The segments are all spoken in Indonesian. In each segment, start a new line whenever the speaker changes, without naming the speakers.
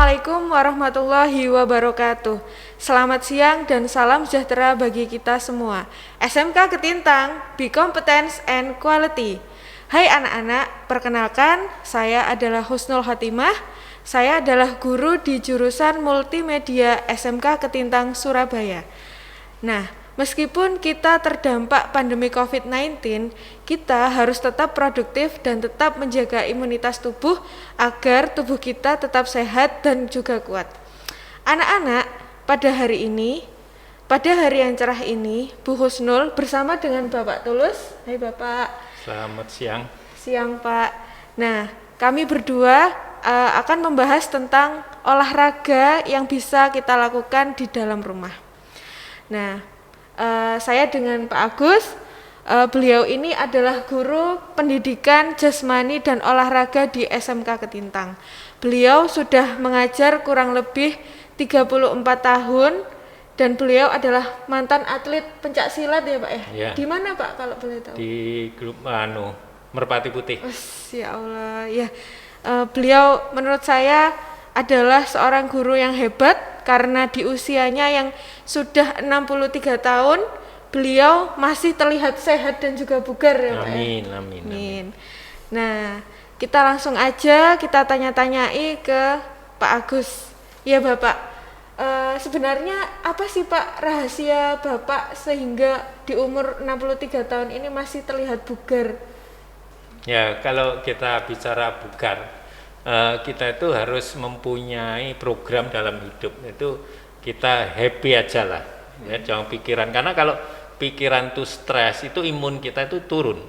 Assalamualaikum warahmatullahi wabarakatuh. Selamat siang dan salam sejahtera bagi kita semua. SMK Ketintang, Be Competence and Quality. Hai anak-anak, perkenalkan saya adalah Husnul Khotimah. Saya adalah guru di jurusan Multimedia SMK Ketintang, Surabaya. Nah, meskipun kita terdampak pandemi COVID-19, kita harus tetap produktif dan tetap menjaga imunitas tubuh agar tubuh kita tetap sehat dan juga kuat. Anak-anak, pada hari yang cerah ini, Bu Husnul bersama dengan Bapak Tulus. Hai Bapak.
Selamat siang.
Siang Pak. Nah, kami berdua akan membahas tentang olahraga yang bisa kita lakukan di dalam rumah. Nah, saya dengan Pak Agus, beliau ini adalah guru pendidikan jasmani dan olahraga di SMK Ketintang. Beliau sudah mengajar kurang lebih 34 tahun dan beliau adalah mantan atlet pencak silat ya Pak ya?
Ya.
Di mana Pak kalau boleh tahu?
Di grup Merpati Putih.
Ya Allah ya. Beliau menurut saya adalah seorang guru yang hebat karena di usianya yang sudah 63 tahun beliau masih terlihat sehat dan juga bugar ya Pak.
Amin.
Nah, kita langsung aja kita tanya-tanyai ke Pak Agus. Ya Bapak, sebenarnya apa sih Pak rahasia Bapak sehingga di umur 63 tahun ini masih terlihat bugar?
Ya, kalau kita bicara bugar, kita itu harus mempunyai program dalam hidup. Itu kita happy aja lah, ya, jangan pikiran. Karena kalau pikiran itu stres, itu imun kita itu turun.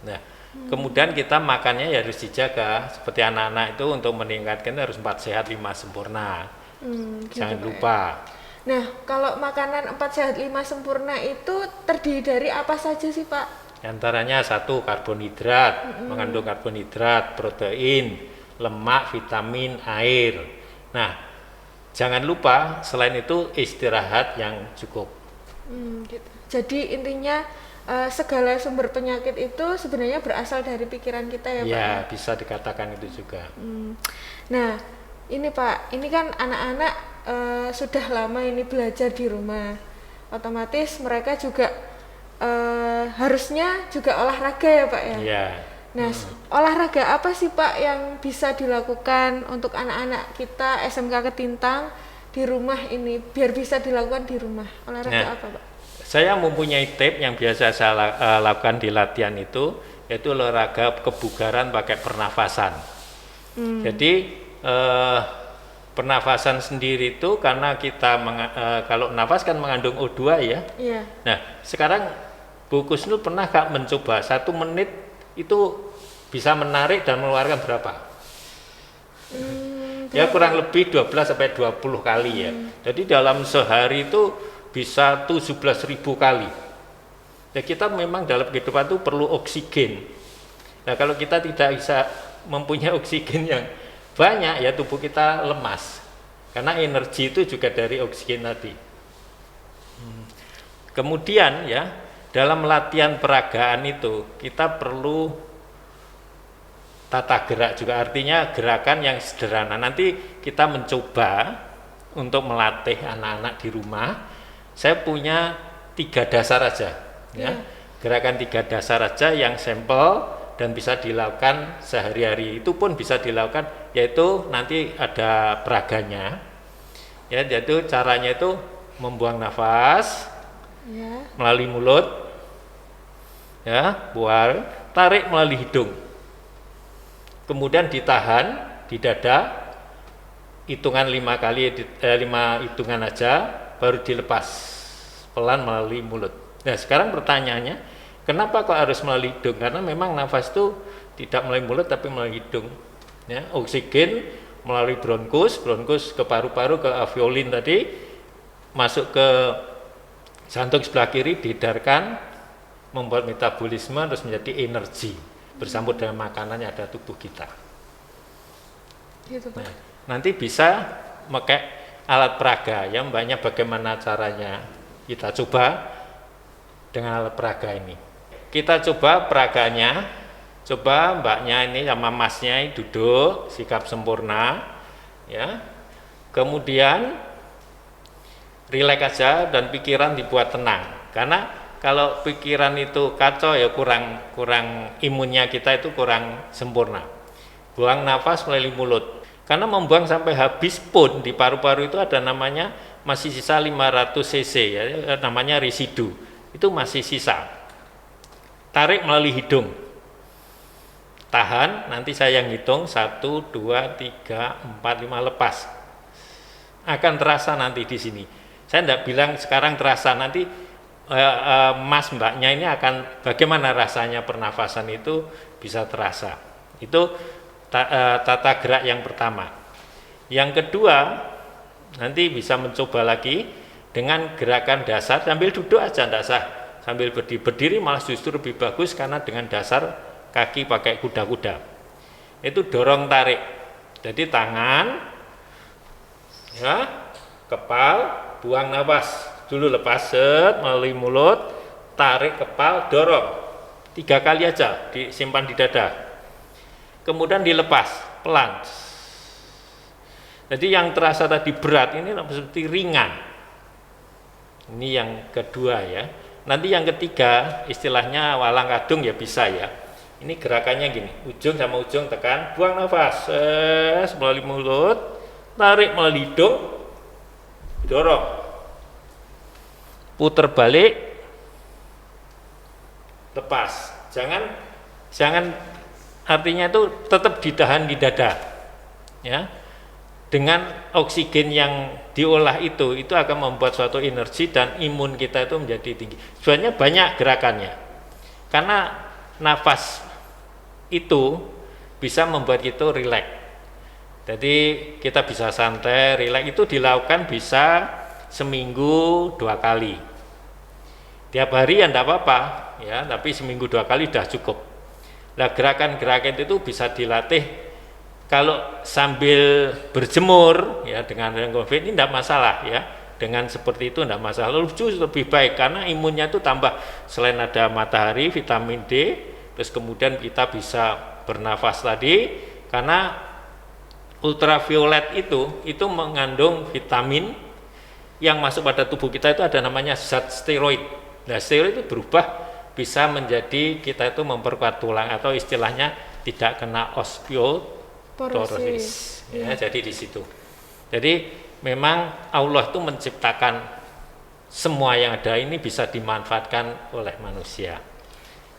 Nah, kemudian kita makannya ya harus dijaga. Seperti anak-anak itu untuk meningkatkan harus 4 sehat 5 sempurna. Jangan lupa.
Nah, kalau makanan 4 sehat 5 sempurna itu terdiri dari apa saja sih Pak?
Antaranya 1 karbohidrat, mengandung karbohidrat, protein, lemak, vitamin, air. Nah, jangan lupa selain itu istirahat yang cukup.
Gitu. Jadi intinya segala sumber penyakit itu sebenarnya berasal dari pikiran kita ya Pak?
Ya, bisa dikatakan itu juga.
Nah, ini Pak, ini kan anak-anak sudah lama ini belajar di rumah. Otomatis mereka juga harusnya juga olahraga ya Pak ya?
Ya.
Nah, olahraga apa sih Pak yang bisa dilakukan untuk anak-anak kita SMK Ketintang di rumah ini biar bisa dilakukan di rumah? Olahraga apa Pak?
Saya mempunyai tips yang biasa saya lakukan di latihan itu, yaitu olahraga kebugaran pakai pernafasan. Jadi pernafasan sendiri itu karena kita kalau nafas kan mengandung O2 ya.
Iya.
Nah, sekarang Bu Kusnul pernah gak mencoba 1 menit itu bisa menarik dan mengeluarkan berapa? Ya kurang lebih 12 sampai 20 kali ya. Jadi dalam sehari itu bisa 17.000 kali. Ya kita memang dalam kehidupan itu perlu oksigen. Nah kalau kita tidak bisa mempunyai oksigen yang banyak ya tubuh kita lemas. Karena energi itu juga dari oksigen tadi. Kemudian ya dalam latihan peragaan itu kita perlu tata gerak juga, artinya gerakan yang sederhana. Nanti kita mencoba untuk melatih anak-anak di rumah. Saya punya 3 dasar aja ya. Gerakan 3 dasar aja yang sampel dan bisa dilakukan sehari-hari. Itu pun bisa dilakukan, yaitu nanti ada peraganya ya, yaitu caranya itu membuang nafas melalui mulut ya, buang, tarik melalui hidung, kemudian ditahan di dada, hitungan 5 kali, 5 hitungan aja, baru dilepas pelan melalui mulut. Nah sekarang pertanyaannya, kenapa kok harus melalui hidung? Karena memang nafas itu tidak melalui mulut tapi melalui hidung ya. Oksigen melalui bronkus ke paru-paru, ke alveolin tadi, masuk ke jantung sebelah kiri, diedarkan, membuat metabolisme terus menjadi energi bersambut dengan makanan yang ada tubuh kita.
Gitu, Pak.
Nah, nanti bisa pakai alat peraga ya, mbaknya bagaimana caranya kita coba dengan alat peraga ini. Kita coba peraganya, coba mbaknya ini sama masnya ini duduk sikap sempurna ya. kemudian rileks aja dan pikiran dibuat tenang. Karena kalau pikiran itu kacau ya kurang imunnya kita itu kurang sempurna. Buang nafas melalui mulut. Karena membuang sampai habis pun di paru-paru itu ada namanya masih sisa 500 cc ya, namanya residu. Itu masih sisa. Tarik melalui hidung. Tahan, nanti saya yang hitung 1 2 3 4 5 lepas. Akan terasa nanti di sini. Saya tidak bilang sekarang terasa, nanti mas mbaknya ini akan bagaimana rasanya pernafasan itu bisa terasa. Itu tata gerak yang pertama. Yang kedua, nanti bisa mencoba lagi dengan gerakan dasar sambil duduk aja, tidak usah sambil berdiri malah justru lebih bagus karena dengan dasar kaki pakai kuda-kuda. Itu dorong tarik. Jadi tangan ya, kepal, buang nafas dulu, lepas melalui mulut, tarik kepal, dorong 3 kali aja, disimpan di dada, kemudian dilepas pelan. Jadi yang terasa tadi berat ini seperti ringan. Ini yang kedua ya. Nanti yang ketiga istilahnya walang kadung ya bisa ya. Ini gerakannya gini, ujung sama ujung tekan, buang nafas melalui mulut, tarik melalui hidung, dorong, putar balik, lepas. Jangan artinya itu tetap ditahan di dada ya. Dengan oksigen yang diolah itu akan membuat suatu energi dan imun kita itu menjadi tinggi. Sebenarnya banyak gerakannya karena nafas itu bisa membuat kita rileks. Jadi kita bisa santai, rileks itu dilakukan bisa seminggu 2 kali. Tiap hari ya enggak apa-apa ya, tapi seminggu 2 kali sudah cukup. Nah, gerakan-gerakan itu bisa dilatih kalau sambil berjemur ya, dengan COVID ini enggak masalah ya. Dengan seperti itu enggak masalah, lebih baik karena imunnya itu tambah. Selain ada matahari, vitamin D, terus kemudian kita bisa bernafas tadi karena ultraviolet itu mengandung vitamin yang masuk pada tubuh kita itu ada namanya zat steroid. Nah, steroid itu berubah bisa menjadi kita itu memperkuat tulang atau istilahnya tidak kena osteoporosis. Ya, jadi di situ. Jadi memang Allah itu menciptakan semua yang ada ini bisa dimanfaatkan oleh manusia.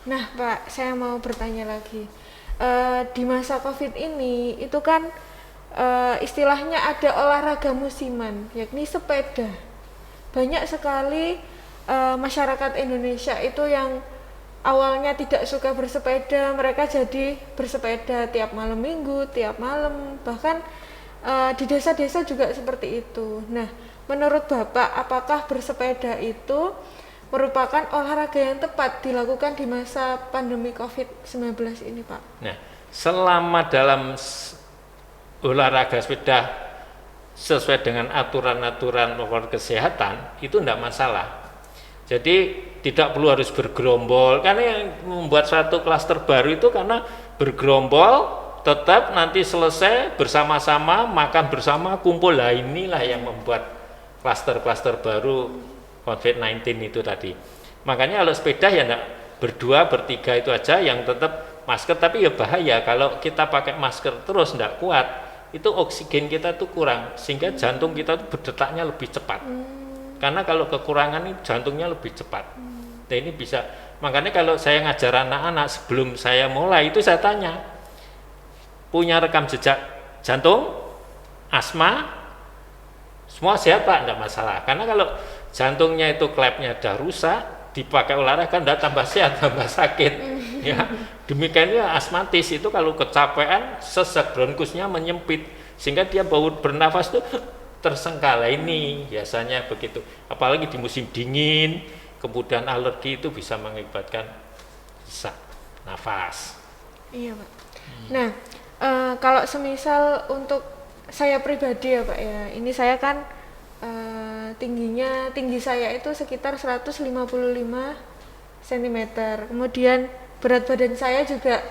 Nah Pak, saya mau bertanya lagi. Di masa COVID ini itu kan istilahnya ada olahraga musiman, yakni sepeda. Banyak sekali masyarakat Indonesia itu yang awalnya tidak suka bersepeda, mereka jadi bersepeda tiap malam minggu, tiap malam, bahkan di desa-desa juga seperti itu. Nah, menurut Bapak, apakah bersepeda itu merupakan olahraga yang tepat dilakukan di masa pandemi COVID-19 ini, Pak?
Nah, selama dalam olahraga sepeda sesuai dengan aturan-aturan protokol kesehatan itu tidak masalah. Jadi tidak perlu harus bergerombol, karena yang membuat suatu klaster baru itu karena bergerombol tetap nanti selesai bersama-sama makan bersama kumpul. Lah inilah yang membuat klaster-klaster baru COVID-19 itu tadi. Makanya kalau sepeda ya enggak berdua, bertiga itu aja yang tetap masker, tapi ya bahaya kalau kita pakai masker terus enggak kuat, itu oksigen kita tuh kurang sehingga jantung kita tuh berdetaknya lebih cepat. Karena kalau kekurangan ini jantungnya lebih cepat. Nah, ini bisa. Makanya kalau saya ngajar anak-anak sebelum saya mulai itu saya tanya, punya rekam jejak jantung, asma, semua sehat Pak, enggak masalah. Karena kalau jantungnya itu klepnya udah rusak, dipakai olahraga enggak tambah sehat, tambah sakit. Ya, demikiannya asmatis itu kalau kecapean sesak bronkusnya menyempit sehingga dia bau bernafas tuh tersengkala. Ini biasanya begitu. Apalagi di musim dingin, kemudian alergi itu bisa mengakibatkan sesak nafas.
Iya Pak. Nah, kalau semisal untuk saya pribadi ya Pak ya, ini saya kan tinggi saya itu sekitar 155 cm. Kemudian berat badan saya juga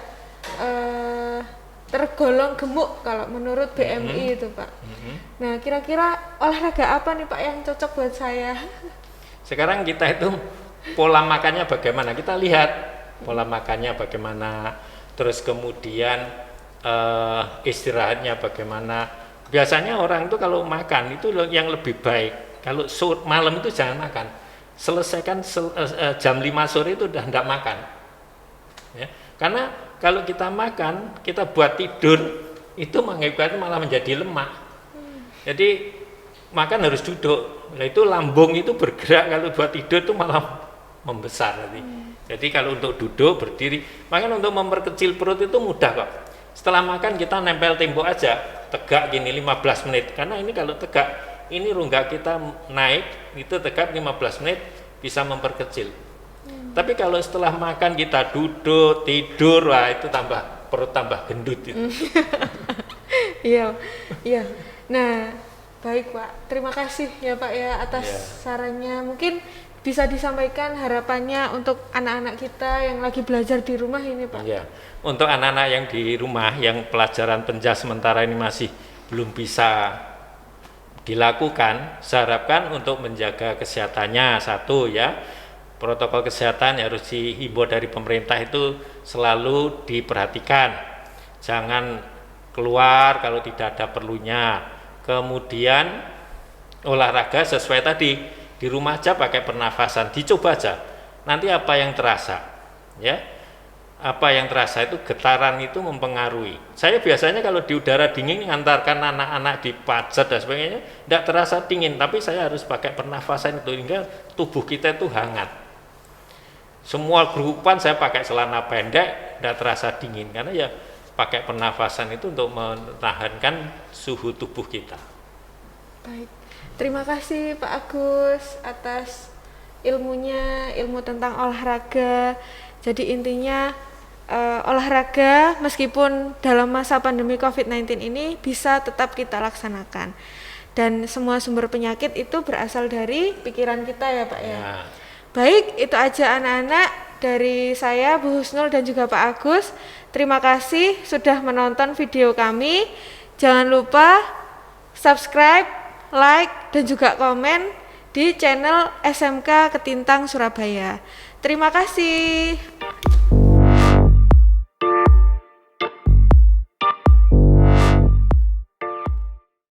tergolong gemuk kalau menurut BMI itu Pak. Nah kira-kira olahraga apa nih Pak yang cocok buat saya?
Sekarang kita itu pola makannya bagaimana, kita lihat pola makannya bagaimana, terus kemudian istirahatnya bagaimana. Biasanya orang itu kalau makan itu yang lebih baik, kalau malam itu jangan makan, selesaikan jam 5 sore itu udah tidak makan ya. Karena kalau kita makan, kita buat tidur itu mengakibatkan malah menjadi lemak. Jadi makan harus duduk. Nah, itu lambung itu bergerak, kalau buat tidur itu malah membesar nanti. Jadi kalau untuk duduk, berdiri, makanya untuk memperkecil perut itu mudah kok. Setelah makan kita nempel tembok aja, tegak gini 15 menit. Karena ini kalau tegak, ini rongga kita naik, itu tegak 15 menit bisa memperkecil. Tapi kalau setelah makan kita duduk, tidur, wah itu perut tambah gendut itu.
Iya, iya. Nah, baik Pak. Terima kasih ya Pak ya atas sarannya. Mungkin bisa disampaikan harapannya untuk anak-anak kita yang lagi belajar di rumah ini Pak.
Ya, untuk anak-anak yang di rumah yang pelajaran penjas sementara ini masih belum bisa dilakukan, saya harapkan untuk menjaga kesehatannya satu ya. Protokol kesehatan yang harus dihimbau dari pemerintah itu selalu diperhatikan. Jangan keluar kalau tidak ada perlunya. Kemudian olahraga sesuai tadi, di rumah aja pakai pernafasan, dicoba aja. Nanti apa yang terasa? Ya. Apa yang terasa itu getaran itu mempengaruhi. Saya biasanya kalau di udara dingin ngantarkan anak-anak di pajat dan sebagainya, tidak terasa dingin, tapi saya harus pakai pernafasan itu hingga tubuh kita itu hangat. Semua kerupan saya pakai celana pendek, tidak terasa dingin karena ya pakai pernafasan itu untuk menahankan suhu tubuh kita.
Baik, terima kasih Pak Agus atas ilmunya, ilmu tentang olahraga. Jadi intinya olahraga meskipun dalam masa pandemi COVID-19 ini bisa tetap kita laksanakan. Dan semua sumber penyakit itu berasal dari pikiran kita ya Pak ya. Baik, itu aja anak-anak dari saya Bu Husnul dan juga Pak Agus. Terima kasih sudah menonton video kami. Jangan lupa subscribe, like, dan juga komen di channel SMK Ketintang Surabaya. Terima kasih.